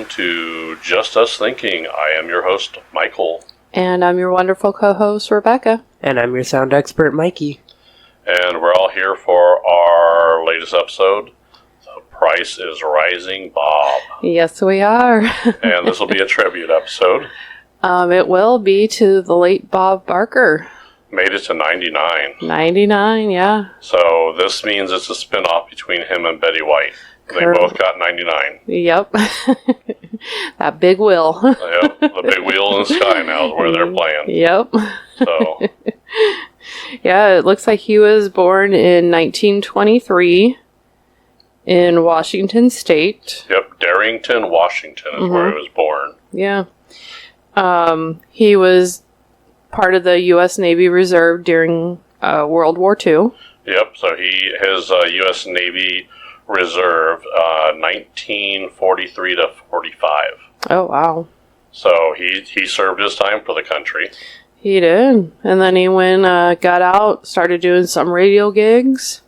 welcome to Just Us Thinking. I am your host, Michael. And I'm your wonderful co-host, Rebecca. And I'm your sound expert, Mikey. And we're all here for our latest episode, The Price is Rising, Bob. Yes, we are. And this will be a tribute episode. It will be to the late Bob Barker. Made it to 99. 99, yeah. So this means it's a spin-off between him and Betty White. They both got 99. Yep. That big wheel. Yep, the big wheel in the sky now is where they're playing. Yep. So, yeah, it looks like he was born in 1923 in Washington State. yep, Darrington, Washington is where he was born. Yeah. He was part of the U.S. Navy Reserve during World War II. Yep, so his U.S. Navy Reserve, 1943 to 45. Oh, wow. So he served his time for the country. He did. And then he got out, started doing some radio gigs,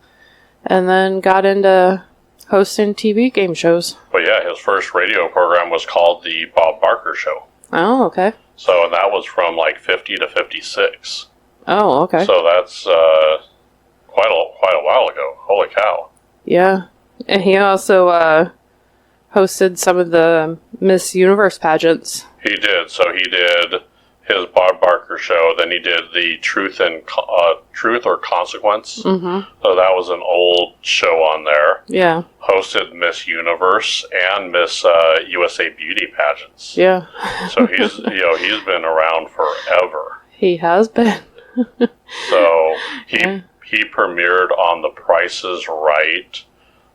and then got into hosting TV game shows. But yeah, his first radio program was called The Bob Barker Show. Oh, okay. So and that was from like 50 to 56. Oh, okay. So that's quite a while ago. Holy cow. Yeah. And he also hosted some of the Miss Universe pageants. He did. So he did his Bob Barker Show. Then he did the Truth or Consequence. Mm-hmm. So that was an old show on there. Yeah. Hosted Miss Universe and Miss USA Beauty pageants. Yeah. So he's been around forever. He has been. So he premiered on The Price is Right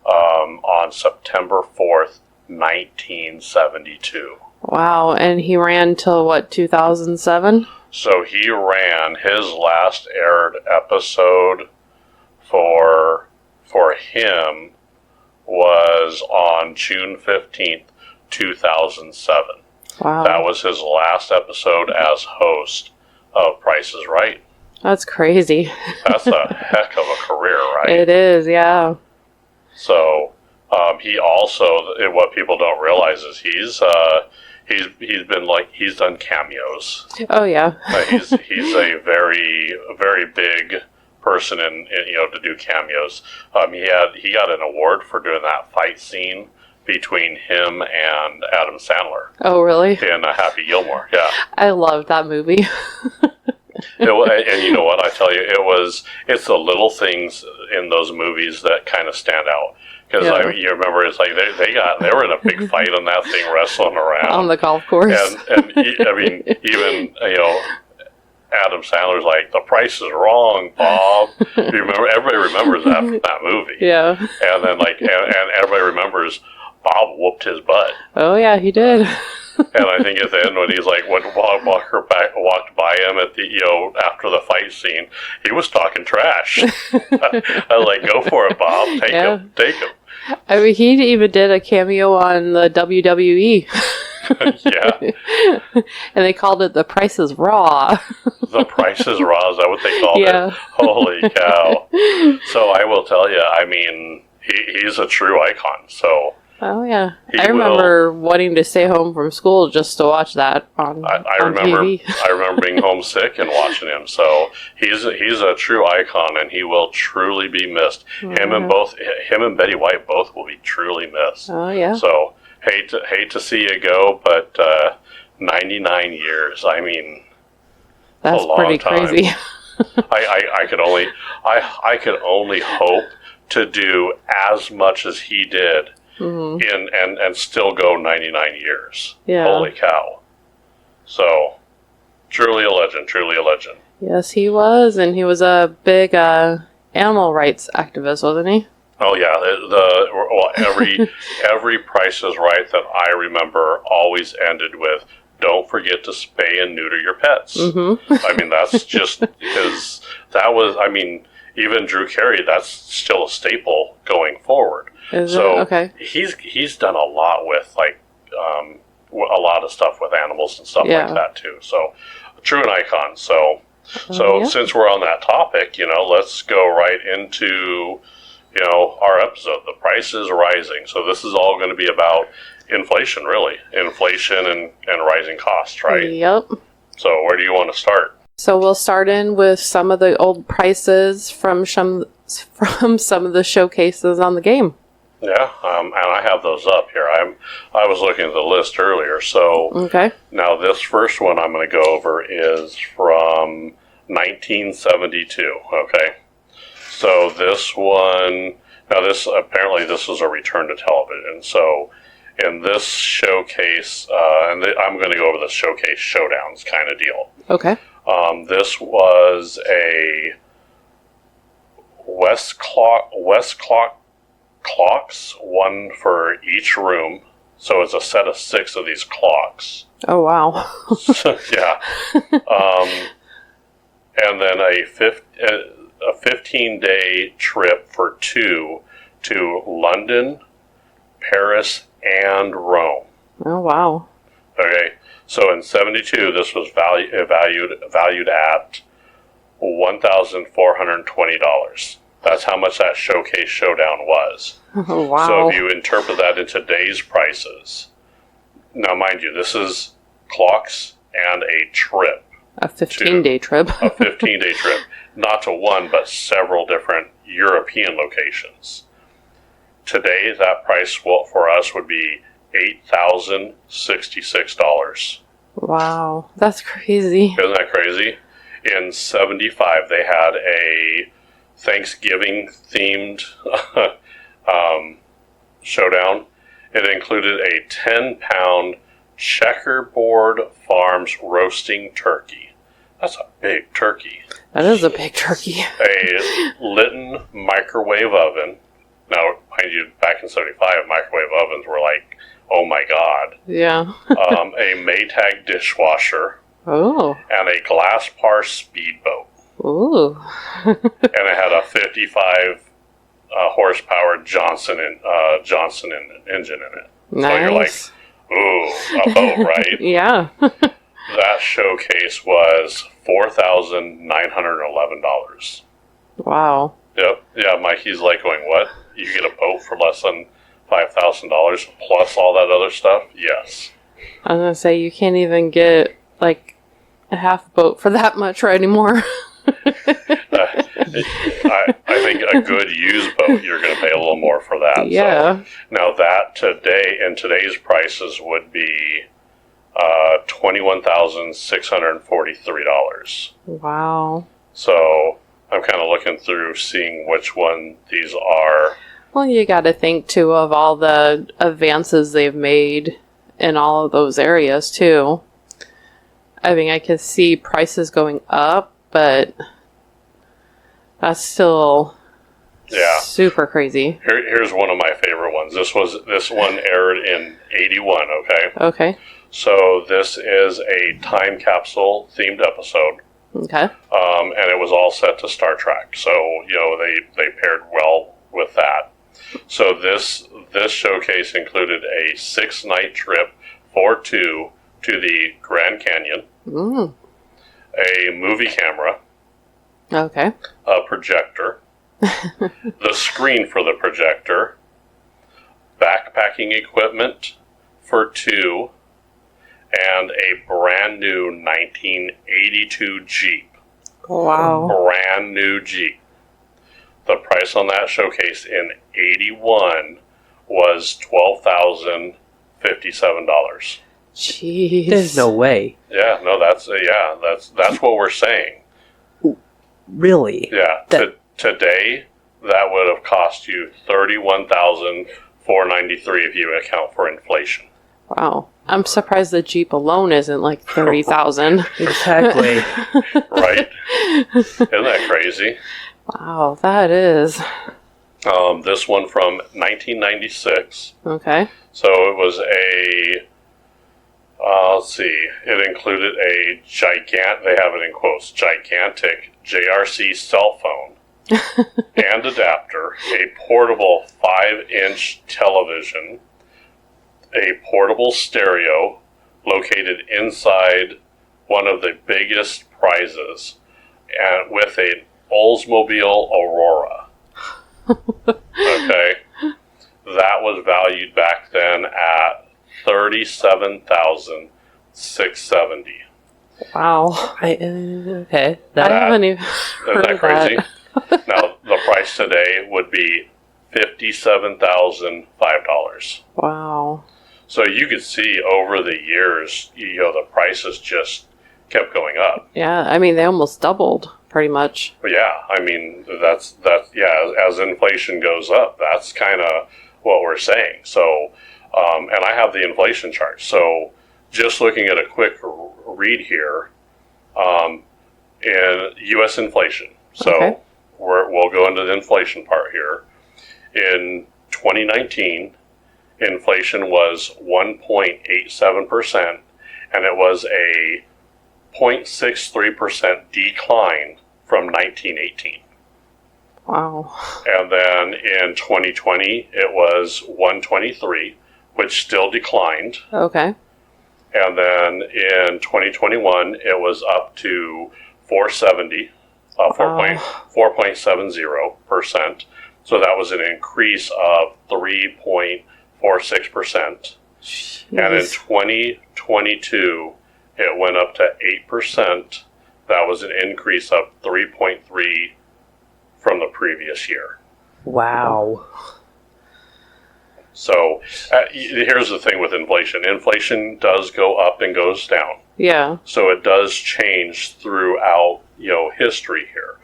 on September 4th, 1972. Wow. And he ran till, 2007? So he ran, his last aired episode for him was on June 15th, 2007. Wow. That was his last episode as host of Price is Right. That's crazy. That's a heck of a career, right? It is, yeah. So he also, what people don't realize is he's done cameos. Oh, yeah. He's a very, very big person in to do cameos. He got an award for doing that fight scene between him and Adam Sandler. Oh, really? In Happy Gilmore. Yeah. I love that movie. And you know what? I tell you, it's the little things in those movies that kind of stand out. Because you remember, it's like they were in a big fight on that thing, wrestling around On the golf course. And I mean, even Adam Sandler's like, "The price is wrong, Bob." You remember? Everybody remembers that movie. Yeah. And then and everybody remembers Bob whooped his butt. Oh, yeah, he did. And I think at the end when Bob Walker walked by him at the after the fight scene, he was talking trash. I was like, "Go for it, Bob. Take him." I mean, he even did a cameo on the WWE. Yeah. And they called it The Price is Raw. The Price is Raw, is that what they called it? Holy cow. So I will tell you, I mean, he's a true icon, so... Oh, yeah. I remember wanting to stay home from school just to watch that on TV. I remember being homesick and watching him. So he's a true icon, and he will truly be missed. Him and Betty White both will be truly missed. Oh, yeah. So hate to see you go, but 99 years. I mean, that's a long pretty time. crazy. I could only hope to do as much as he did. Mm-hmm. And still go 99 years. Yeah. Holy cow. So, truly a legend. Yes, he was, and he was a big animal rights activist, wasn't he? Oh, yeah. Every Price is Right that I remember always ended with, "Don't forget to spay and neuter your pets." Mm-hmm. I mean, that's just his, even Drew Carey, that's still a staple going forward. Is it? Okay. He's done a lot with a lot of stuff with animals and stuff like that too. So true an icon. So since we're on that topic, let's go right into our episode, the price is rising. So this is all going to be about inflation, really. Inflation and rising costs, right? Yep. So where do you want to start? So we'll start in with some of the old prices from some of the showcases on the game. Yeah, and I have those up here. I was looking at the list earlier. So Okay. now this first one I'm going to go over is from 1972. Okay, so this one. Now this is a return to television. So in this showcase, I'm going to go over the showcase showdowns kind of deal. Okay. This was a West clocks, one for each room. So it's a set of 6 of these clocks. Oh, wow. Yeah. And then a 15-day trip for 2 to London, Paris, and Rome. Oh, wow. Okay. So in 72, this was valued at $1,420. That's how much that showcase showdown was. Oh, wow. So if you interpret that in today's prices, now mind you, this is clocks and a trip. A 15-day trip. A 15-day trip. Not to one, but several different European locations. Today, that price for us would be $8,066. Wow. That's crazy. Isn't that crazy? In 75, they had a Thanksgiving-themed showdown. It included a 10-pound Checkerboard Farms roasting turkey. That's a big turkey. That is a big turkey. A Litton microwave oven. Now, mind you, back in 75, microwave ovens were like, oh my God. Yeah. A Maytag dishwasher. Oh. And a Glass-Par speedboat. Ooh. And it had a 55 horsepower Johnson engine in it. Nice. So you're like, ooh, a boat, right? Yeah. That showcase was $4,911. Wow. Yep. Yeah, Mikey's like going, what? You get a boat for less than $5,000 plus all that other stuff? Yes. I was going to say, you can't even get, like, a half boat for that much right anymore. I think a good used boat, you're going to pay a little more for that. Yeah. So, now that in today's prices would be $21,643. Wow. So I'm kind of looking through, seeing which one these are. Well, you got to think, too, of all the advances they've made in all of those areas, too. I mean, I could see prices going up, but that's still super crazy. Here's one of my favorite ones. This one aired in 81, okay? Okay. So this is a time capsule themed episode. Okay. And it was all set to Star Trek. So, they paired well with that. So this showcase included a 6-night trip for 2 to the Grand Canyon, a movie camera, Okay. a projector, the screen for the projector, backpacking equipment for 2, and a brand new 1982 Jeep. Wow. Brand new Jeep. The price on that showcase in 81 was $12,057. Jeez. There's no way. Yeah, no, that's what we're saying. Really? Yeah, today that would have cost you $31,493 if you account for inflation. Wow. I'm surprised the Jeep alone isn't like $30,000. Exactly. Right? Isn't that crazy? Wow, that is. This one from 1996. Okay. So it was let's see, it included a they have it in quotes, gigantic JRC cell phone and adapter, a portable 5-inch television, a portable stereo located inside one of the biggest prizes, and with an Oldsmobile Aurora. Okay. That was valued back then at $37,670. Wow. Okay. I haven't even Isn't heard that of crazy? that. Now the price today would be $57,005. Wow. So you could see over the years, the prices just kept going up. Yeah, I mean, they almost doubled, pretty much. But yeah, I mean, that's as inflation goes up, that's kind of what we're saying. So, and I have the inflation chart. So just looking at a quick read here, in U.S. inflation. So Okay. we'll go into the inflation part here. In 2019, inflation was 1.87%, and it was a 0.63% decline from 1918. Wow. And then in 2020, it was 123, which still declined. Okay. And then in 2021, it was up to 470, 4.70%. So that was an increase of 3.46%. And in 2022, it went up to 8%. That was an increase of 3.3 from the previous year. Wow. So here's the thing with inflation. Inflation does go up and goes down. Yeah. So it does change throughout, history here.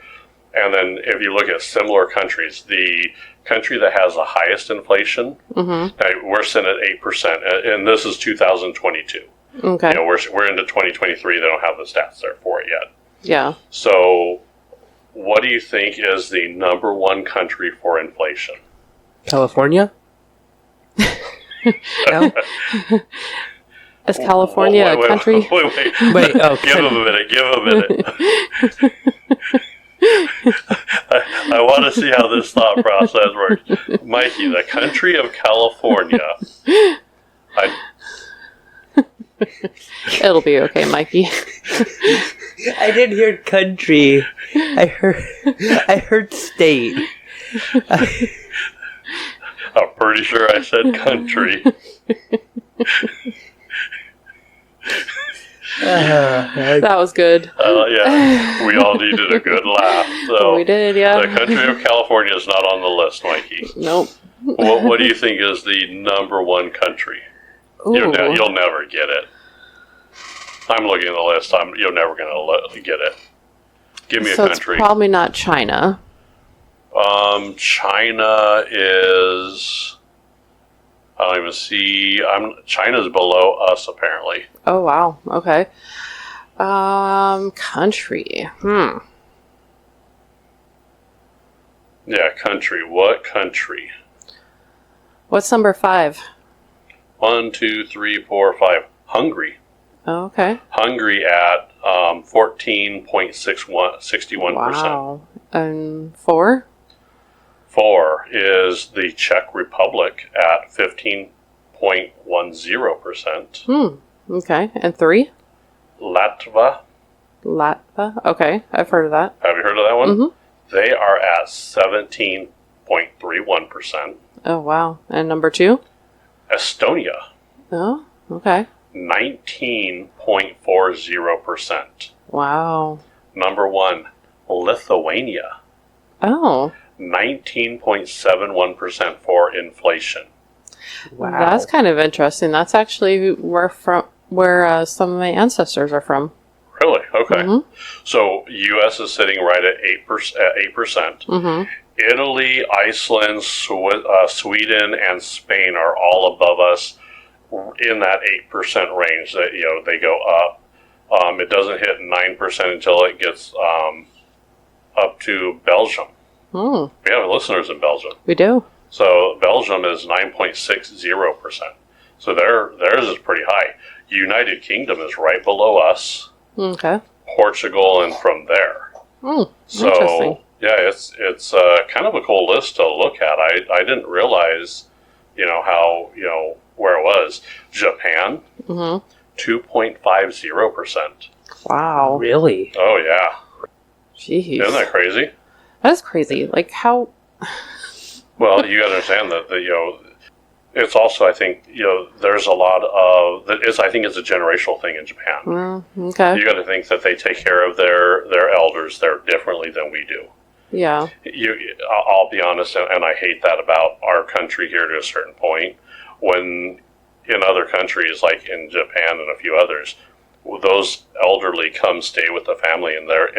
And then if you look at similar countries, the country that has the highest inflation, we're sitting at 8%, and this is 2022. Okay. We're into 2023. They don't have the stats there for it yet. Yeah. So what do you think is the number one country for inflation? California? No? Is California a country? Wait. Wait, oh, Give him a minute. I want to see how this thought process works. Mikey, the country of California. It'll be okay, Mikey. I didn't hear country. I heard state. I'm pretty sure I said country. That was good. Yeah, we all needed a good laugh. So We did, yeah. the country of California is not on the list, Mikey. Nope. What do you think is the number one country? Ooh. You'll never get it. I'm looking at the list. You're never going to get it. Give me a country. It's probably not China. China is. I don't even see. China's below us apparently. Oh, wow. Okay. Country. Yeah, country. What country? What's number 5? 1, 2, 3, 4, 5. Hungary. Oh, okay. Hungary at 14.61%. Wow. And 4? 4 is the Czech Republic at 15.10%. Okay. And 3? Latva. Latva? Okay. I've heard of that. Have you heard of that one? Mm-hmm. They are at 17.31%. Oh, wow. And number 2? Estonia, Oh, okay. 19.40%. Wow. Number 1, Lithuania, Oh, 19.71% for inflation. Wow. that's kind of interesting. That's actually where some of my ancestors are from. Really? Okay. Mm-hmm. So U.S. is sitting right at 8%. Mm-hmm. Italy, Iceland, Sweden, and Spain are all above us in that 8% range. That they go up. It doesn't hit 9% until it gets up to Belgium. Mm, We have listeners in Belgium. we do. So Belgium is 9.60%. So theirs is pretty high. United Kingdom is right below us. Okay. Portugal, and from there. Interesting. So yeah, it's kind of a cool list to look at. I didn't realize, how where it was. Japan, 2.50%. Wow. Really? Oh yeah, Jeez. isn't that crazy? That is crazy. Like how Well, you got to understand that it's also, I think, there's a lot of that is, I think, it's a generational thing in Japan. Okay. You got to think that they take care of their elders there differently than we do. Yeah. I'll be honest, and I hate that about our country here to a certain point. When in other countries, like in Japan and a few others, those elderly come stay with the family, and their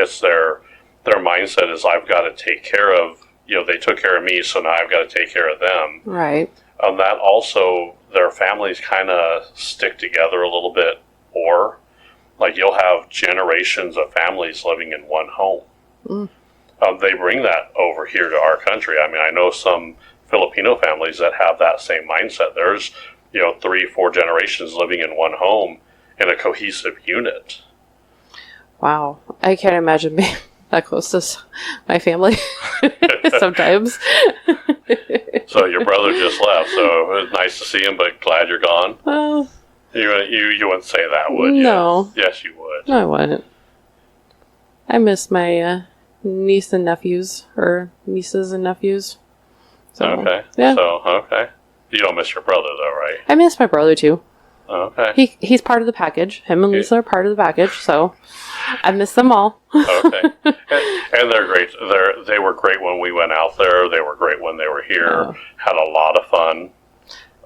mindset is, I've got to take care of, they took care of me, so now I've got to take care of them. Right. That also, their families kind of stick together a little bit, or like you'll have generations of families living in one home. They bring that over here to our country. I mean, I know some Filipino families that have that same mindset. There's 3-4 generations living in one home in a cohesive unit. Wow. I can't imagine being that close to my family sometimes. So your brother just left, so it was nice to see him, but glad you're gone. Well, You wouldn't say that, would you? no. Yes, you would. No, I wouldn't. I miss my niece and nephews, or nieces and nephews. So, Okay. Yeah. So, okay. You don't miss your brother, though, right? I miss my brother, too. Okay. He's part of the package. Him and Lisa are part of the package, so I miss them all. Okay. And they're great. They were great when we went out there. They were great when they were here. Oh. Had a lot of fun.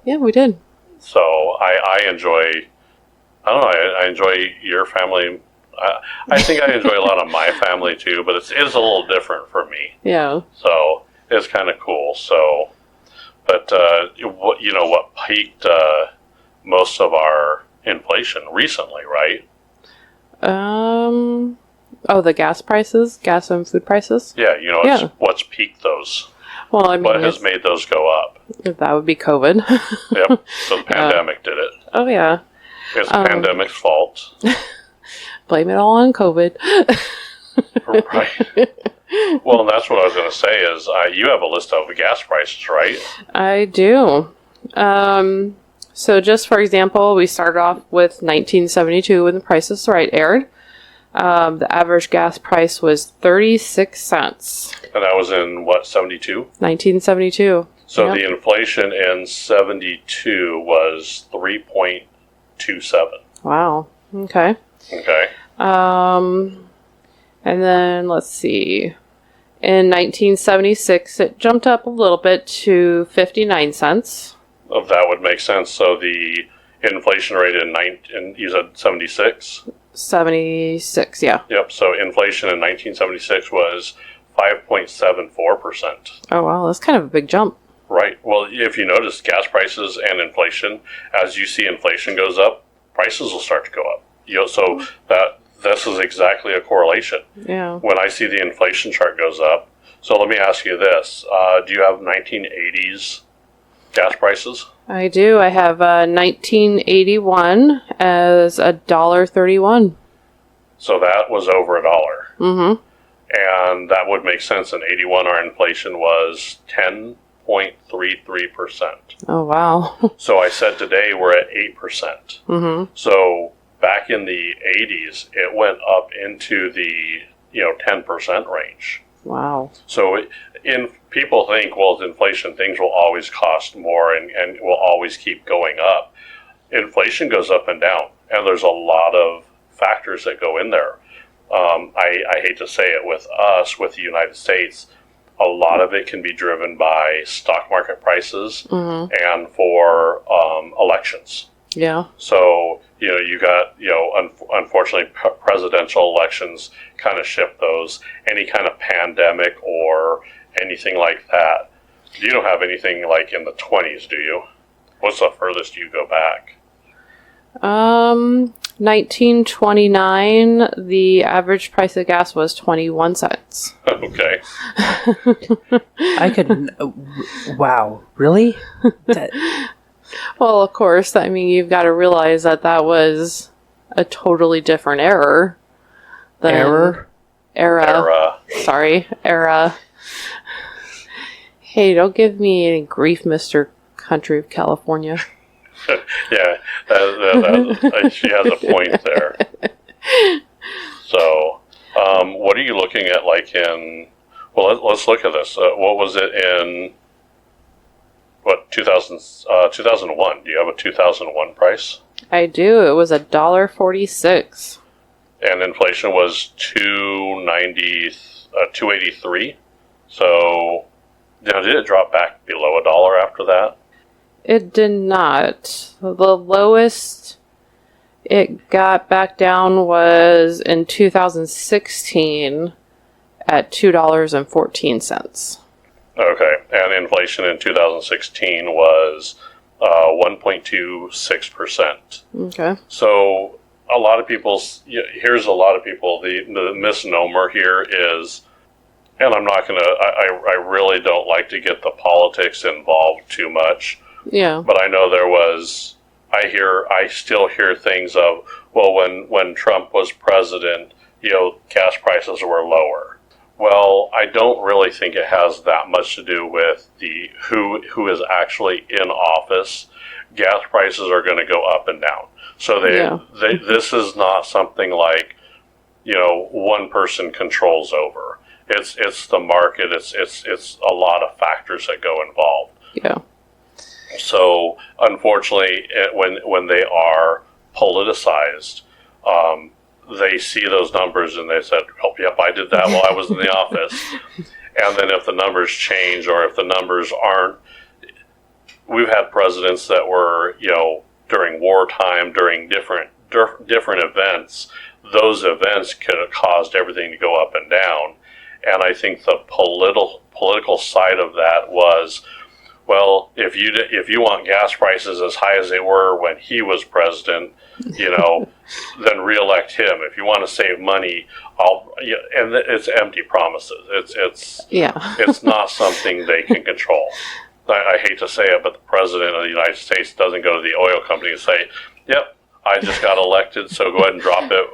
Yeah, we did. So I enjoy. I don't know. I enjoy your family. I think I enjoy a lot of my family too, but it's a little different for me. Yeah. So it's kind of cool. So, but what peaked most of our inflation recently, right? The gas prices, gas and food prices. Yeah, Yeah. what's peaked those? Well, I mean, What has made those go up? that would be COVID. Yep. So the pandemic did it. Oh yeah. It's the pandemic's fault. Blame it all on COVID. Right. Well, and that's what I was going to say is you have a list of the gas prices, right? I do. So just for example, we started off with 1972 when the Price is Right aired. The average gas price was 36 cents. And that was in, what, 72? 1972. So Yep. the inflation in 72 was 3.27. Wow. Okay. Okay. And then let's see. In 1976, it jumped up a little bit to 59 cents. That would make sense. So the inflation rate in you said 76? 76, yeah. Yep. So inflation in 1976 was 5.74%. Oh, wow. That's kind of a big jump. Right. Well, if you notice gas prices and inflation, as you see inflation goes up, prices will start to go up. So this is exactly a correlation. Yeah. When I see the inflation chart goes up, so let me ask you this: do you have 1980s gas prices? I do. I have 1981 as $1.31. So that was over $1. Mm-hmm. And that would make sense. In 81, our inflation was 10.33%. Oh, wow. So I said today we're at 8%. Mm-hmm. So back in the 80s, it went up into the 10% range. Wow. So people think, well, with inflation, things will always cost more and will always keep going up. Inflation goes up and down, and there's a lot of factors that go in there. I hate to say it, with the United States, a lot of it can be driven by stock market prices and for elections. Yeah. So, you got, unfortunately, presidential elections kind of shift those. Any kind of pandemic or anything like that. You don't have anything like in the 20s, do you? What's the furthest you go back? 1929, the average price of gas was 21 cents. Okay. I could. Wow, really? Well, of course, I mean, you've got to realize that was a totally different era. Era. Sorry, era. Hey, don't give me any grief, Mr. Country of California. Yeah, she has a point there. So, what are you looking at, like in? Well, let's look at this. What was it in 2001. Do you have a 2001 price? I do. It was $1.46. And inflation was 283. So, did it drop back below $1 after that? It did not. The lowest it got back down was in 2016 at $2.14. Okay, and inflation in 2016 was 1.26%. Okay. So a lot of people's, here's a lot of people, the misnomer here is, and I'm not going to, I really don't like to get the politics involved too much. Yeah. But I know there was, I still hear things of, well, when Trump was president, gas prices were lower. Well, I don't really think it has that much to do with who is actually in office. Gas prices are going to go up and down. So this is not something like, one person controls over. It's the market. It's a lot of factors that go involved. Yeah. So unfortunately, when they are politicized, they see those numbers and they said, "Oh, yep, I did that while I was in the office." And then if the numbers change or if the numbers aren't, we've had presidents that were, during wartime, during different events. Those events could have caused everything to go up and down. And I think the political side of that was, well, if you want gas prices as high as they were when he was president, then reelect him. If you want to save money, and it's empty promises. It's not something they can control. I hate to say it, but the president of the United States doesn't go to the oil company and say, "Yep, I just got elected, so go ahead and drop the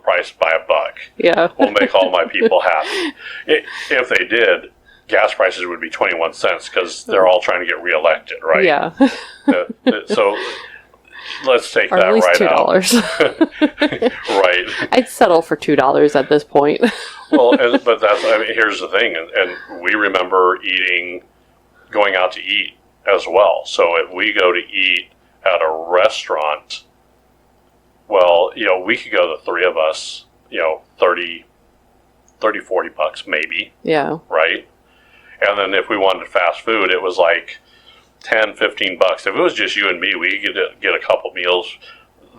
price by $1. Yeah, we'll make all my people happy." If they did, gas prices would be 21 cents because they're all trying to get reelected, right? Yeah. So let's take or that at least right $2. Right. I'd settle for $2 at this point. Well, but here's the thing, and we remember going out to eat as well. So if we go to eat at a restaurant, well, we could go, the three of us, $30, $40 maybe. Yeah. Right? And then if we wanted fast food, it was like $10, $15. If it was just you and me, we could get a couple meals.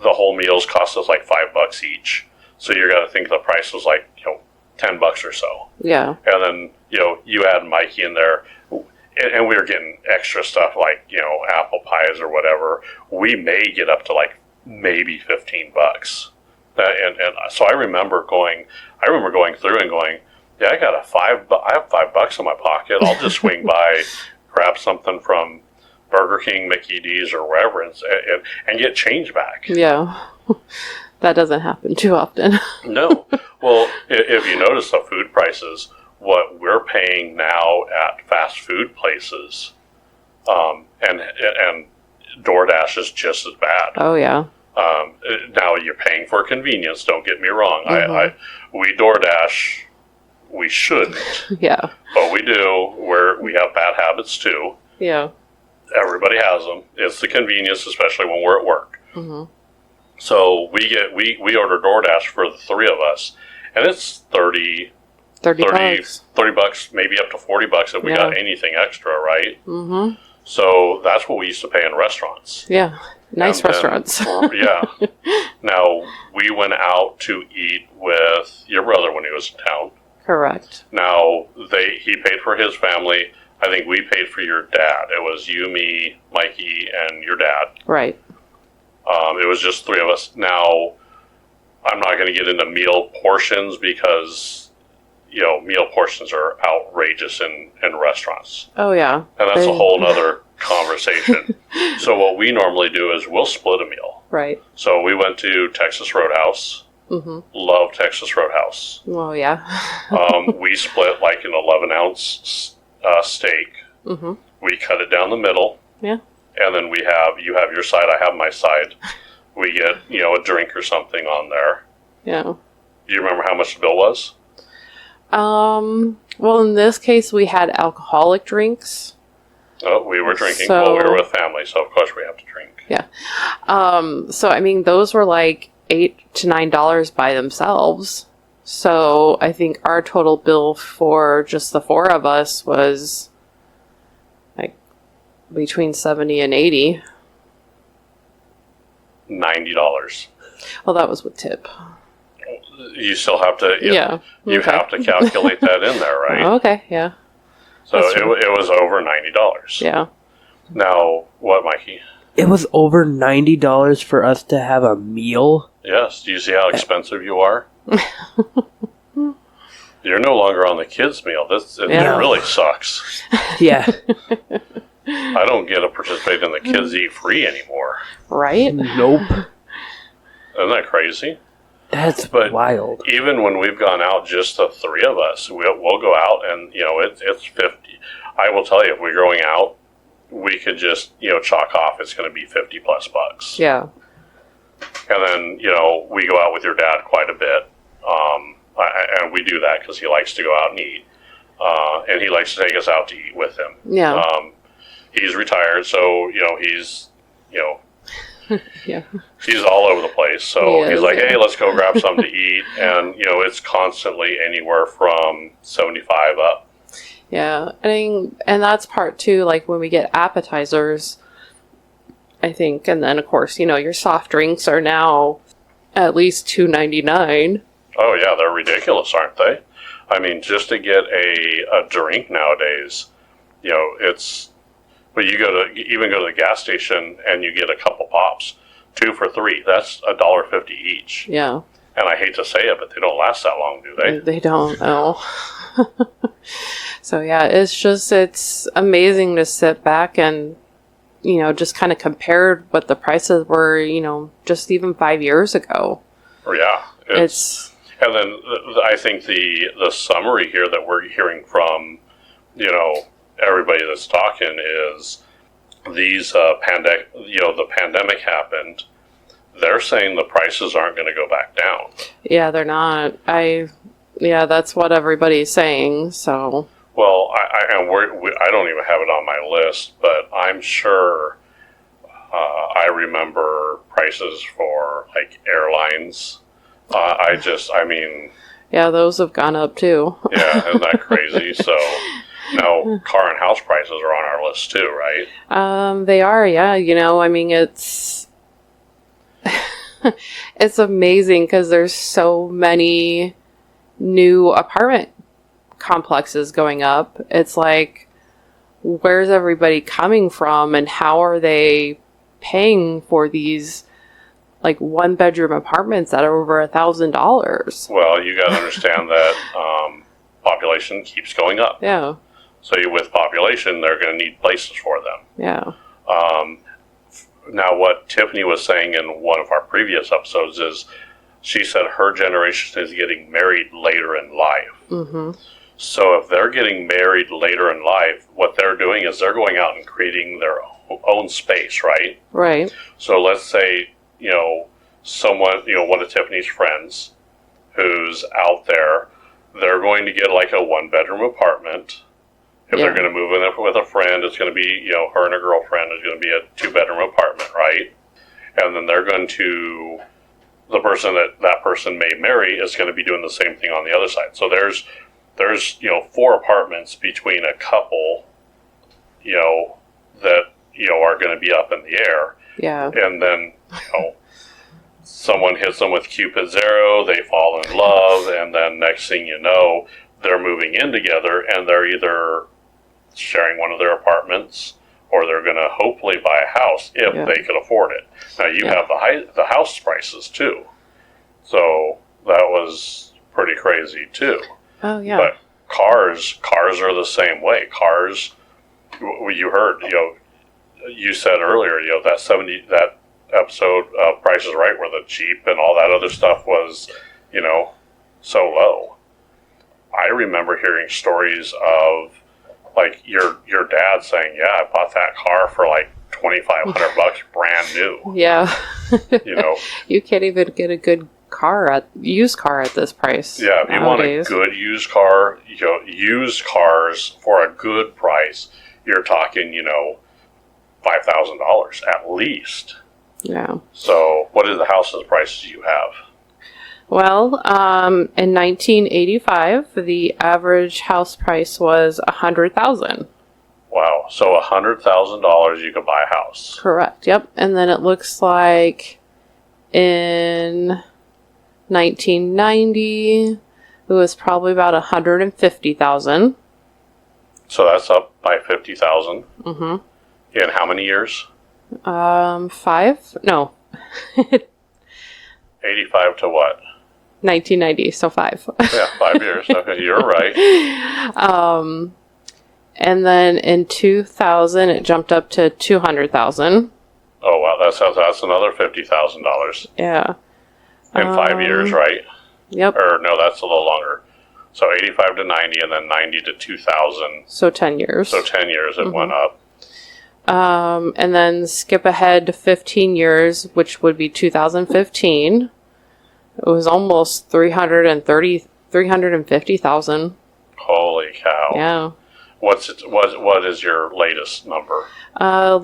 The whole meals cost us like $5 each. So you got to think the price was like, $10 or so. Yeah. And then, you add Mikey in there, and we were getting extra stuff like, apple pies or whatever. We may get up to like maybe $15. And so I remember going through and going, yeah, I have $5 in my pocket. I'll just swing by, grab something from Burger King, Mickey D's, or wherever, and get change back. Yeah, that doesn't happen too often. No. Well, if you notice the food prices, what we're paying now at fast food places, and DoorDash is just as bad. Oh yeah. Now you're paying for convenience. Don't get me wrong. Mm-hmm. We DoorDash. We shouldn't. Yeah. But we do. We have bad habits too. Yeah. Everybody has them. It's the convenience, especially when we're at work. Mm-hmm. So we order DoorDash for the three of us, and it's $30, maybe up to $40 if we got anything extra, right? Mm-hmm. So that's what we used to pay in restaurants. Yeah. Nice restaurants. Yeah. Now, we went out to eat with your brother when he was in town. Correct. Now, he paid for his family. I think we paid for your dad. It was you, me, Mikey, and your dad. Right. It was just three of us. Now, I'm not going to get into meal portions because, meal portions are outrageous in restaurants. Oh, yeah. And that's a whole nother conversation. So what we normally do is we'll split a meal. Right. So we went to Texas Roadhouse. Mm-hmm. Love Texas Roadhouse. Oh, yeah. We split like an 11-ounce steak. Mm-hmm. We cut it down the middle. Yeah. And then you have your side, I have my side. We get, a drink or something on there. Yeah. Do you remember how much the bill was? Well, in this case, we had alcoholic drinks. Oh, we were drinking. So- Well, we were with family, so of course we have to drink. Yeah. So I mean, those were like $8 to $9 by themselves. So I think our total bill for just the four of us was like between 70 and 80. $90. Well, that was with tip. You still have to. Yeah. You Okay. have to calculate that in there, right? Oh, okay. Yeah. So That's it was over $90. Yeah. Now, what, Mikey? It was over $90 for us to have a meal. Yes. Do you see how expensive you are? You're no longer on the kids' meal. It Yeah. really sucks. Yeah. I don't get to participate in the kids eat free anymore. Right? Nope. Isn't that crazy? That's But- wild. Even when we've gone out, just the three of us, we'll go out and, it's 50. I will tell you, if we're going out, we could just, chalk off it's going to be 50 plus bucks. Yeah. And then, we go out with your dad quite a bit. And we do that because he likes to go out and eat. And he likes to take us out to eat with him. Yeah. He's retired, so, he's, Yeah. he's all over the place. So He he's is, like, yeah. hey, let's go grab something to eat. And, it's constantly anywhere from 75 up. Yeah. And that's part too, like when we get appetizers, I think, and then of course, your soft drinks are now at least $2.99. Oh, yeah, they're ridiculous, aren't they? I mean, just to get a drink nowadays, it's... But you even go to the gas station and you get a couple pops, 2 for $3. That's $1.50 each. Yeah. And I hate to say it, but they don't last that long, do they? They don't know. So yeah, it's amazing to sit back and, just kind of compare what the prices were, just even 5 years ago. Yeah. It's And then I think the summary here that we're hearing from, everybody that's talking is these the pandemic happened. They're saying the prices aren't going to go back down. yeah, they're not. That's what everybody's saying. So Well, I don't even have it on my list, but I'm sure I remember prices for like airlines. yeah, those have gone up too. Yeah, isn't that crazy? So now car and house prices are on our list too, right? They are, yeah. It's it's amazing because there's so many new apartment complexes going up. It's like, where's everybody coming from, and how are they paying for these like 1-bedroom apartments that are over $1,000? Well, you got to understand that population keeps going up. Yeah, So with population, they're going to need places for them. yeah, Now, what Tiffany was saying in one of our previous episodes is she said her generation is getting married later in life. mm-hmm. So if they're getting married later in life, what they're doing is they're going out and creating their own space, right? Right, So let's say, someone, one of Tiffany's friends who's out there, they're going to get like a 1-bedroom apartment. If Yeah. they're going to move in with a friend, it's going to be, her and a girlfriend is going to be a 2-bedroom apartment, right? And then they're going to, the person that person may marry is going to be doing the same thing on the other side. So there's 4 apartments between a couple, that, are going to be up in the air. yeah, And then, someone hits them with Cupid's arrow, they fall in love, and then next thing you know, they're moving in together, and they're either sharing one of their apartments, or they're going to hopefully buy a house if Yeah. they can afford it. Now, you Yeah. have the house prices, too. So, that was pretty crazy, too. oh yeah, But cars are the same way. Cars, you heard, you said earlier, that episode of Price is Right where the Jeep and all that other stuff was, so low. I remember hearing stories of like your dad saying, "Yeah, I bought that car for like $2,500 brand new." yeah. You You can't even get a good used car at this price. Yeah, if you nowadays. want a good used car, used cars for a good price, you're talking, $5,000 at least. Yeah. So what are the houses prices you have? Well, in 1985, the average house price was $100,000. Wow. So $100,000 you could buy a house. Correct. Yep. And then it looks like in 1990, it was probably about $150,000. So that's up by 50,000. Mm-hmm. In how many years? 5? No. 85 to what? 1990, so 5. Yeah, 5 years. Okay, you're right. And then in 2000, it jumped up to 200,000. Oh wow, that's another $50,000 Yeah. in 5 years, right? Yep. Or no, that's a little longer. So 85 to 90, and then 90 to 2000. So 10 years. So 10 years it went up. And then skip ahead to 15 years, which would be 2015. It was almost 350,000. Holy cow! Yeah. What is your latest number?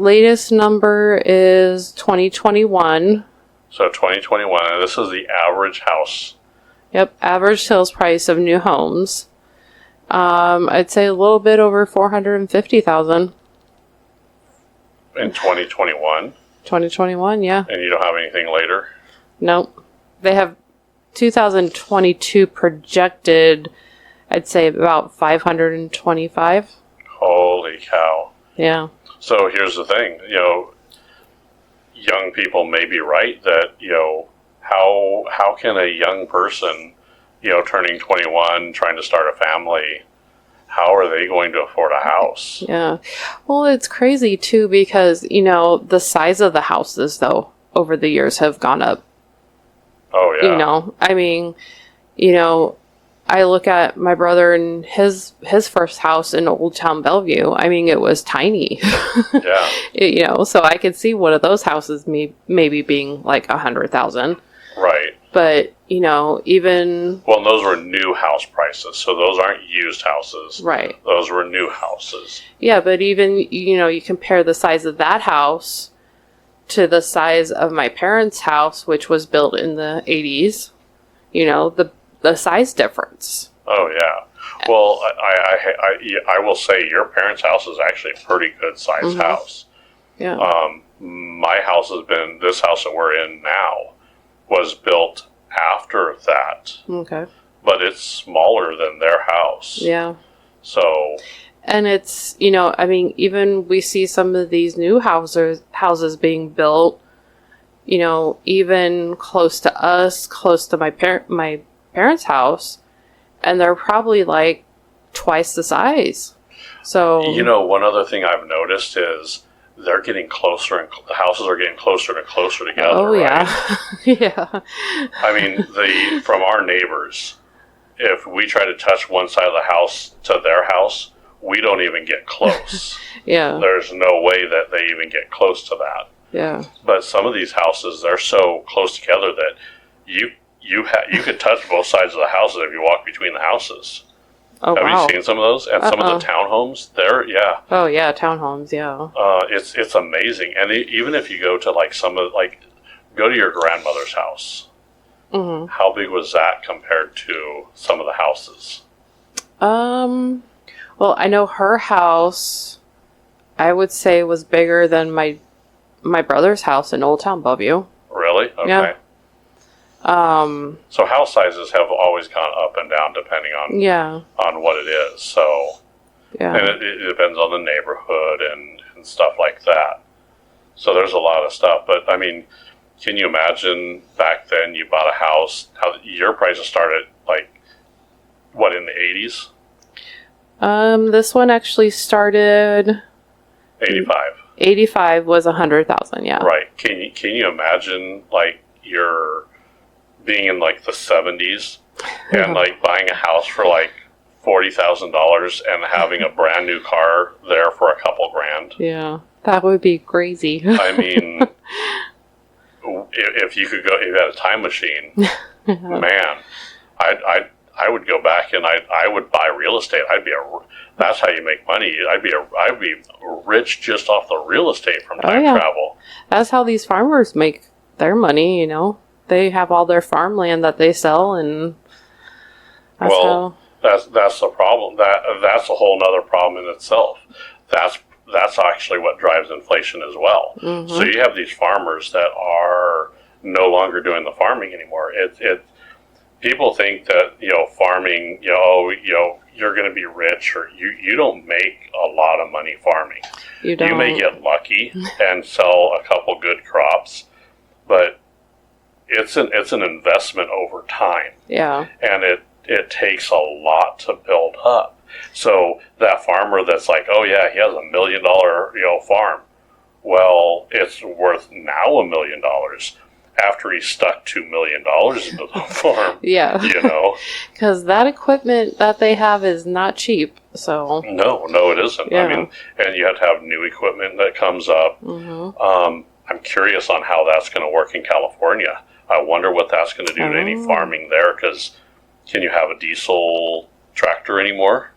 Latest number is 2021. So 2021, and this is the average house. Yep, average sales price of new homes. I'd say a little bit over 450,000. In 2021. 2021, yeah. And you don't have anything later? Nope. They have 2022 projected, I'd say about 525. Holy cow. Yeah. So here's the thing, young people may be right that, how can a young person, turning 21, trying to start a family, how are they going to afford a house? Yeah. Well, it's crazy too because, the size of the houses though over the years have gone up. Oh yeah. I mean, I look at my brother and his first house in Old Town Bellevue. I mean, it was tiny. Yeah. So I could see one of those houses maybe being like 100,000. Right. But, even... Well, and those were new house prices, so those aren't used houses. Right. Those were new houses. Yeah, but even, you compare the size of that house to the size of my parents' house, which was built in the 80s, the size difference. Oh, yeah. Well, I will say your parents' house is actually a pretty good sized house. Yeah. My house this house that we're in now was built after that. Okay. But it's smaller than their house. Yeah. So. And it's, even we see some of these new houses being built, even close to us, close to my parents' house, and they're probably like twice the size. So. One other thing I've noticed is they're getting closer, the houses are getting closer and closer together. Oh, yeah. Right? Yeah. I mean, from our neighbors, if we try to touch one side of the house to their house, we don't even get close. Yeah. There's no way that they even get close to that. Yeah. But some of these houses, they're so close together that you could touch both sides of the houses if you walk between the houses. Oh, Have wow. you seen some of those? And some of the townhomes, yeah. Oh, yeah, townhomes, yeah. It's amazing. And even if you go to go to your grandmother's house, how big was that compared to some of the houses? Well, I know her house, I would say, was bigger than my brother's house in Old Town Bellevue. Really? Okay. Yeah. So house sizes have always gone up and down depending on what it is. So, yeah. and it depends on the neighborhood and stuff like that. So there's a lot of stuff. But I mean, can you imagine back then you bought a house? How your prices started in the 80s? This one actually started 85. 85 was 100,000. Yeah. Right. Can you imagine your being in the 70s and buying a house for $40,000 and having a brand new car there for a couple grand? Yeah, that would be crazy. I mean, if you had a time machine, man, I would go back and I would buy real estate. That's how you make money. I'd be rich just off the real estate from time travel. That's how these farmers make their money, you know. They have all their farmland that they sell, and that's the problem. That's a whole nother problem in itself. That's actually what drives inflation as well. Mm-hmm. So you have these farmers that are no longer doing the farming anymore. People think that, farming, you're going to be rich, or you don't make a lot of money farming. You don't. You may get lucky and sell a couple good crops, but it's an investment over time. Yeah. And it takes a lot to build up. So that farmer that's like, oh yeah, he has $1 million, farm. Well, it's worth now $1 million after he stuck $2 million into the farm. Yeah. Because that equipment that they have is not cheap. So no, it isn't. Yeah. I mean, and you have to have new equipment that comes up. Mm-hmm. I'm curious on how that's going to work in California. I wonder what that's going to do to any farming there, because can you have a diesel tractor anymore?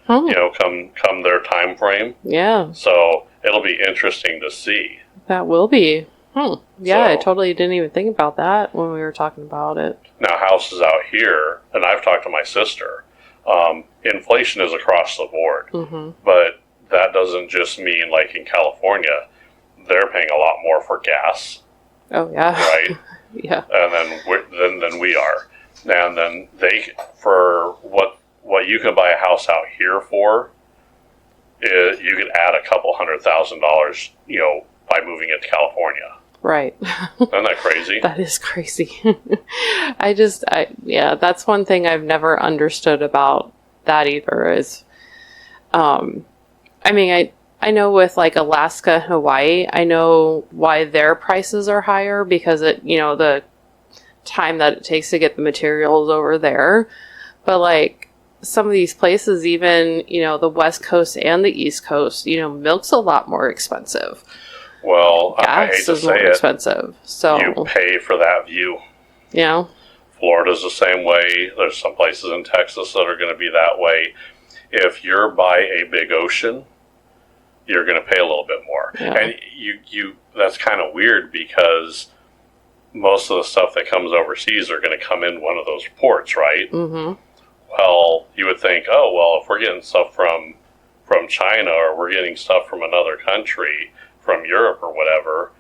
Come their time frame. Yeah. So it'll be interesting to see. That will be. Yeah, I totally didn't even think about that when we were talking about it. Now, houses out here, and I've talked to my sister, inflation is across the board. Mm-hmm. But that doesn't just mean, like in California, they're paying a lot more for gas. Oh, yeah. Right? Yeah. And then we are. And then for what you can buy a house out here for, you could add a couple $100,000, by moving it to California. Right. Isn't that crazy? That is crazy. That's one thing I've never understood about that either is, I know with like Alaska, Hawaii, I know why their prices are higher because the time that it takes to get the materials over there. But like some of these places, even, the West Coast and the East Coast, milk's a lot more expensive. Well, gas I hate to is say more it, expensive. So you pay for that view. Yeah. Florida's the same way. There's some places in Texas that are going to be that way. If you're by a big ocean, you're going to pay a little bit more. Yeah. And you that's kind of weird because most of the stuff that comes overseas are going to come in one of those ports, right? Mm-hmm. Well, you would think, if we're getting stuff from China or we're getting stuff from another country, from Europe or whatever,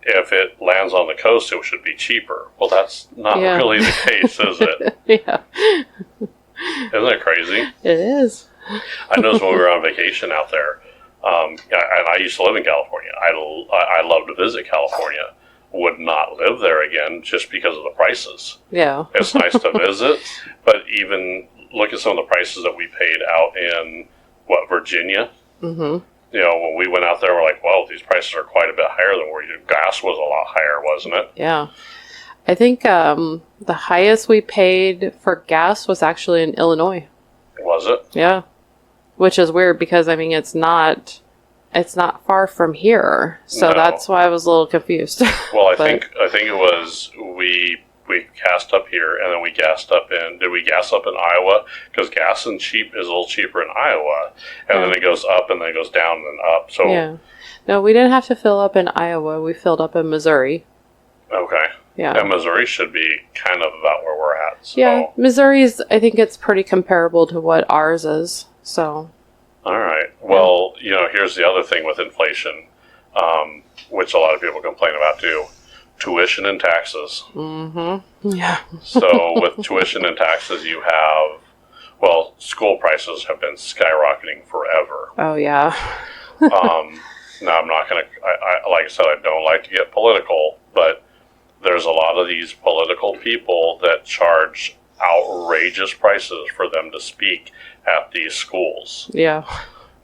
if it lands on the coast, it should be cheaper. Well, that's not really the case, is it? Yeah. Isn't it crazy? It is. I noticed when we were on vacation out there, and I used to live in California. I love to visit California. Would not live there again just because of the prices. Yeah. It's nice to visit, but even look at some of the prices that we paid out in, Virginia? Mm-hmm. When we went out there, we're like, well, these prices are quite a bit higher than where gas was a lot higher, wasn't it? Yeah. I think the highest we paid for gas was actually in Illinois. Was it? Yeah. Which is weird because, it's not far from here. So that's why I was a little confused. Well, I think it was we gassed up here, and then we gassed up did we gas up in Iowa? Because gas is a little cheaper in Iowa, and then it goes up, and then it goes down, and then up. So yeah. No, we didn't have to fill up in Iowa. We filled up in Missouri. Okay. Yeah. And Missouri should be kind of about where we're at. So. Yeah. Missouri's, I think it's pretty comparable to what ours is. So. All right. Well, here's the other thing with inflation, which a lot of people complain about too. Tuition and taxes. Mm-hmm. Yeah. So with tuition and taxes, you have, school prices have been skyrocketing forever. Oh, yeah. Now, I'm not going to, like I said, I don't like to get political, but there's a lot of these political people that charge outrageous prices for them to speak at these schools. Yeah.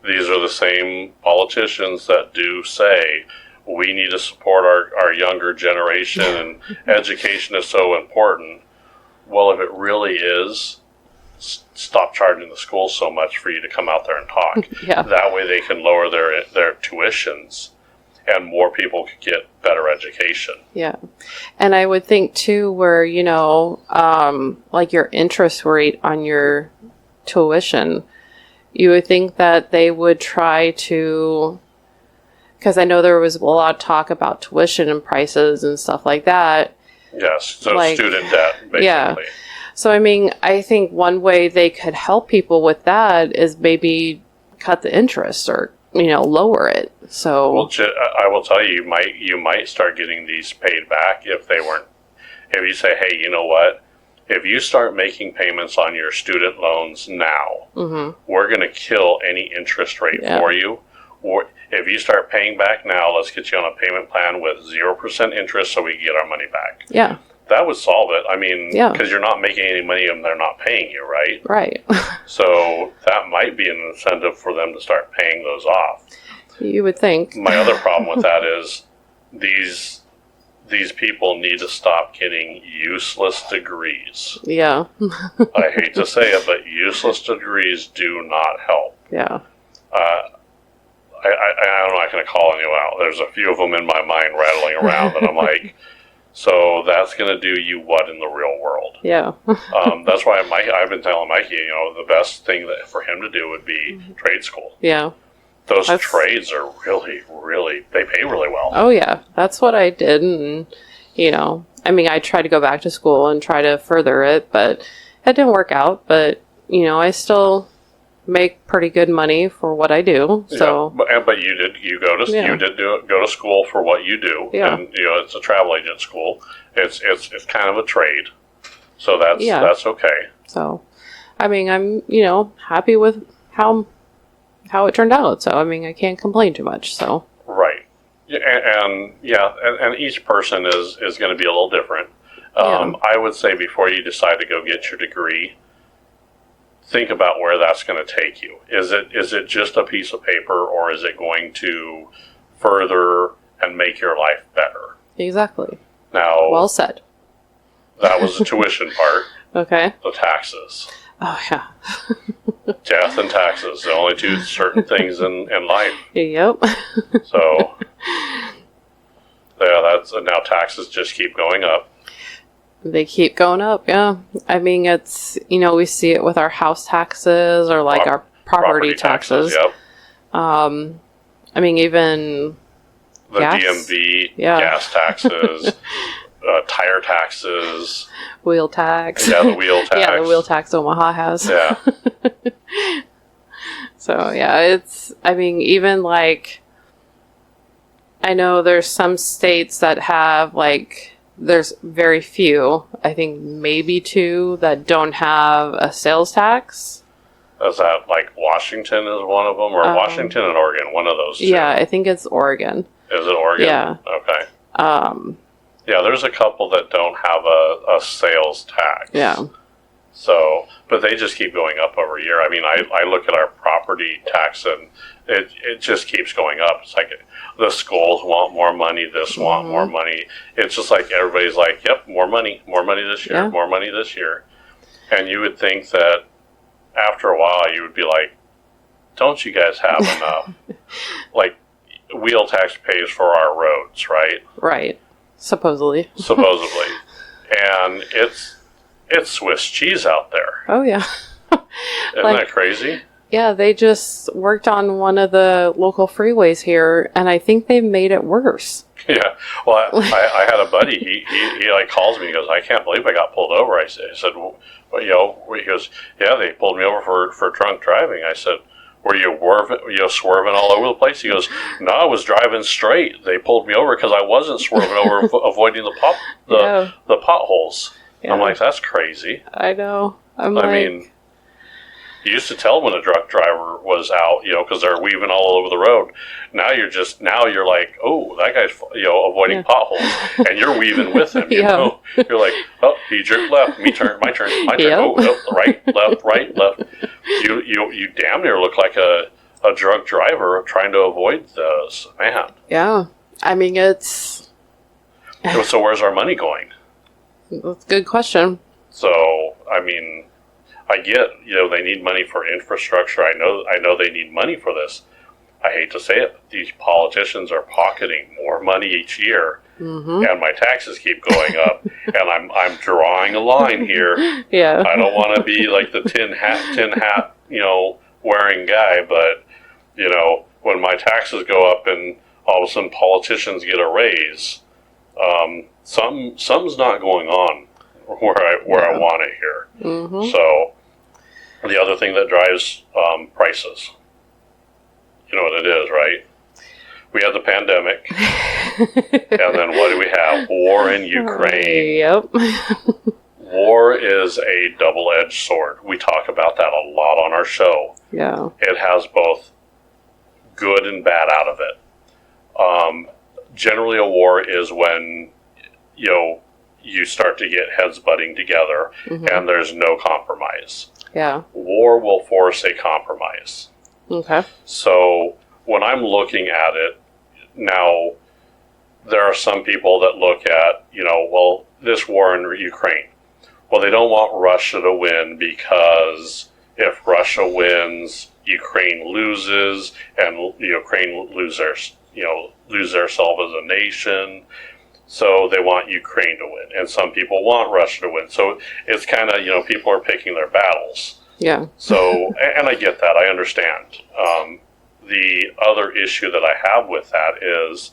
These are the same politicians that do say, we need to support our younger generation and education is so important. Well, if it really is, stop charging the schools so much for you to come out there and talk. Yeah. That way they can lower their tuitions and more people could get better education. Yeah. And I would think too, where, like your interest rate on your tuition, you would think that they would try to, because I know there was a lot of talk about tuition and prices and stuff like that. Yes, so student debt, basically. Yeah. So, I mean, I think one way they could help people with that is maybe cut the interest or, lower it. So, well, I will tell you, you might start getting these paid back if you say, hey, you know what? If you start making payments on your student loans now, we're going to kill any interest rate for you. Or if you start paying back now, let's get you on a payment plan with 0% interest so we can get our money back. Yeah. That would solve it. I mean, because you're not making any money and they're not paying you, right? Right. So that might be an incentive for them to start paying those off. You would think. My other problem with that is these people need to stop getting useless degrees. Yeah. I hate to say it, but useless degrees do not help. Yeah. I'm not going to call anyone out. There's a few of them in my mind rattling around, and I'm like, so that's going to do you what in the real world? Yeah. That's why I've been telling Mikey, the best thing for him to do would be trade school. Yeah. Those trades are really, really, they pay really well. Oh, yeah. That's what I did. And, I tried to go back to school and try to further it, but it didn't work out. But, I still make pretty good money for what I do. So, but you did go to school for what you do. Yeah. And, it's a travel agent school. It's kind of a trade. So that's okay. So, I'm, happy with how it turned out. So, I can't complain too much. So, right. And each person is going to be a little different. I would say before you decide to go get your degree, think about where that's going to take you. Is it just a piece of paper, or is it going to further and make your life better? Exactly. Now, well said. That was the tuition part. Okay. The taxes. Oh, yeah. Death and taxes, the only two certain things in life. Yep. So, now taxes just keep going up. They keep going up, yeah. It's, we see it with our house taxes or like our property taxes. Yep. Even the gas? DMV, gas taxes, tire taxes. Wheel tax. Yeah, the wheel tax. Yeah, the wheel tax Omaha has. Yeah. So, yeah, it's, even like, I know there's some states that have like, there's very few, I think maybe 2, that don't have a sales tax. Is that like Washington is one of them, or Washington and Oregon, one of those two? Yeah, I think it's Oregon. Is it Oregon? Yeah. Okay. Yeah, there's a couple that don't have a sales tax. Yeah. So, but they just keep going up every year. I look at our property tax and it just keeps going up. It's like the schools want more money, want more money. It's just like everybody's like, yep, more money this year, more money this year. And you would think that after a while you would be like, don't you guys have enough? Like, wheel tax pays for our roads, right? Right. Supposedly. And it's Swiss cheese out there. Oh, yeah. Isn't that crazy? Yeah, they just worked on one of the local freeways here, and I think they made it worse. Yeah. Well, I had a buddy. He like calls me. He goes, "I can't believe I got pulled over." I said, "Well, he goes, yeah, they pulled me over for drunk driving." I said, "Were you swerving all over the place?" He goes, "No, I was driving straight. They pulled me over because I wasn't swerving over, avoiding the potholes." Yeah. I'm like, that's crazy. I know. You used to tell when a drunk driver was out, because they're weaving all over the road. Now you're like, oh, that guy's, avoiding potholes, and you're weaving with him. You know, you're like, oh, he jerked left, my turn. Yep. Oh, no, right, left. You damn near look like a drunk driver trying to avoid those, man. Yeah, it's. So where's our money going? That's a good question. So I get, they need money for infrastructure. I know they need money for this, I hate to say it, but these politicians are pocketing more money each year, and my taxes keep going up, and I'm drawing a line here. Yeah. I don't want to be like the tin hat, wearing guy, but when my taxes go up and all of a sudden politicians get a raise, something's not going on where I want it here. So the other thing that drives prices, you know what it is, right? We had the pandemic, and then what do we have? War in Ukraine. Yep. War is a double-edged sword. We talk about that a lot on our show. Yeah. It has both good and bad out of it. Generally, a war is when you start to get heads butting together, and there's no compromise. Yeah. War will force a compromise. Okay. So when I'm looking at it now, there are some people that look at, this war in Ukraine. Well, they don't want Russia to win because if Russia wins, Ukraine loses, and Ukraine lose themselves as a nation. So they want Ukraine to win, and some people want Russia to win. So it's kind of, people are picking their battles. Yeah. So, and I get that, I understand. The other issue that I have with that is,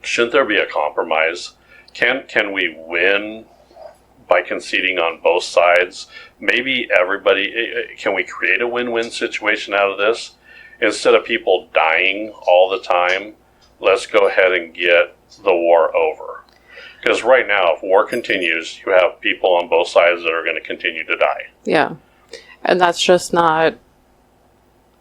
shouldn't there be a compromise? Can we win by conceding on both sides? Maybe can we create a win-win situation out of this? Instead of people dying all the time, let's go ahead and get the war over. Because right now, if war continues, you have people on both sides that are going to continue to die. Yeah. And that's just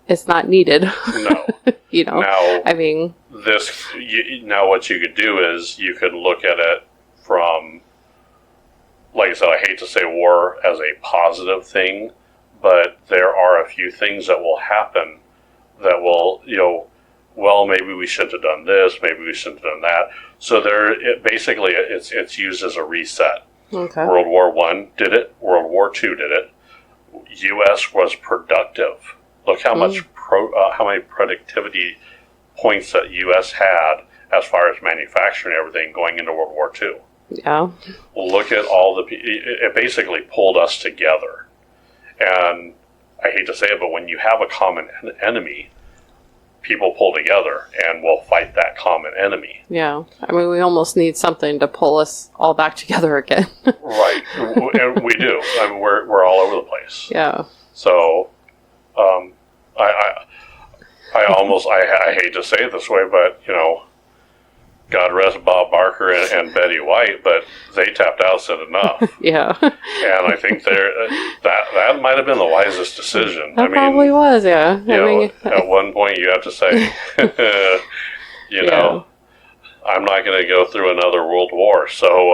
it's not needed. No. Now, I mean, now what you could do is you could look at it from, like I said, I hate to say war as a positive thing, but there are a few things that will happen that will, maybe we shouldn't have done this, maybe we shouldn't have done that. So basically it's used as a reset. okay. World War I did it. World War II did it. U.S. was productive. Look how much how many productivity points that U.S. had as far as manufacturing and everything going into World War II. Yeah. Look at it basically pulled us together. And I hate to say it, but when you have a common enemy, people pull together and will fight that common enemy. Yeah. I mean, we almost need something to pull us all back together again. Right. And we do. I mean, we're all over the place. Yeah. So, I hate to say it this way, but, God rest Bob Barker and Betty White, but they tapped out and said enough. Yeah. And I think that might have been the wisest decision. That probably was, yeah. At one point you have to say, I'm not going to go through another world war, so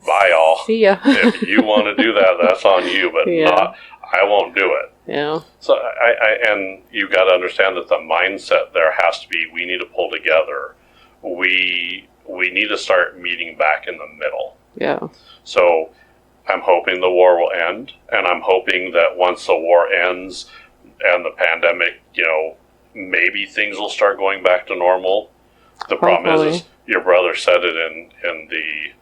bye all. See ya. If you want to do that, that's on you, but I won't do it. Yeah. So and you've got to understand that the mindset there has to be, we need to pull together. We need to start meeting back in the middle. Yeah. So I'm hoping the war will end, and I'm hoping that once the war ends and the pandemic, maybe things will start going back to normal. The problem is your brother said it in the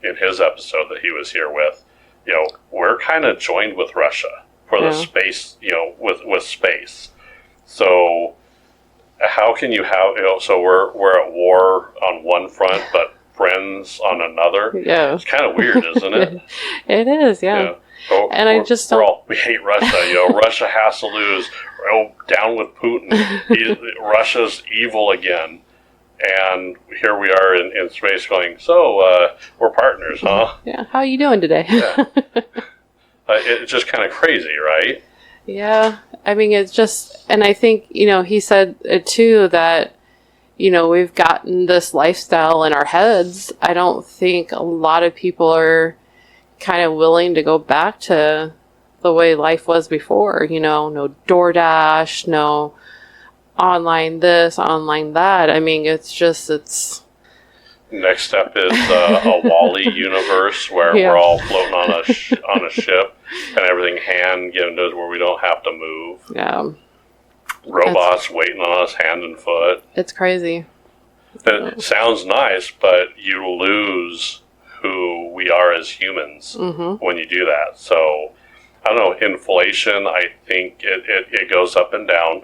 in his episode that he was here with. We're kind of joined with Russia for the space, with space. So how can you have, so we're at war on one front, but friends on another? Yeah. It's kind of weird, isn't it? It is, yeah. So and I just don't... we hate Russia, Russia has to lose. Down with Putin. Russia's evil again. And here we are in space going, so we're partners, huh? Yeah, how are you doing today? Yeah. It's just kind of crazy, right? Yeah, I mean, it's just, and I think, he said too that, we've gotten this lifestyle in our heads. I don't think a lot of people are kind of willing to go back to the way life was before, no DoorDash, no online this, online that. I mean, it's... Next step is a Wall-E universe where we're all floating on a ship and everything hand given to us where we don't have to move. Yeah. robots waiting on us hand and foot. It's crazy. It sounds nice, but you lose who we are as humans when you do that. So, I don't know, inflation, I think it goes up and down.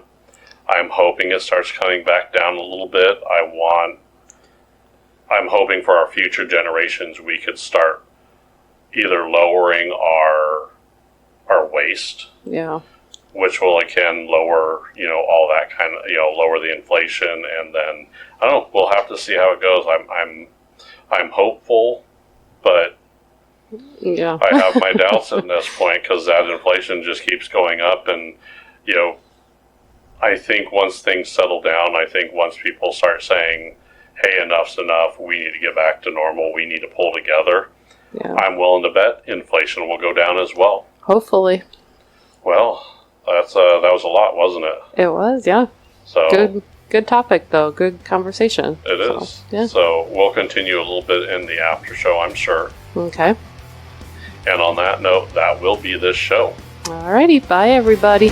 I'm hoping it starts coming back down a little bit. I'm hoping for our future generations we could start either lowering our waste. Yeah. Which will again lower, all that kind of, lower the inflation, and then I don't know. We'll have to see how it goes. I'm hopeful, but yeah, I have my doubts at this point because that inflation just keeps going up, and I think once things settle down, I think once people start saying, "Hey, enough's enough. We need to get back to normal. We need to pull together." Yeah. I'm willing to bet inflation will go down as well. Hopefully. Well. That was a lot, wasn't it? It was, yeah. So good topic though. Good conversation. It is. So, yeah. So we'll continue a little bit in the after show, I'm sure. Okay. And on that note, that will be this show. Alrighty, bye everybody.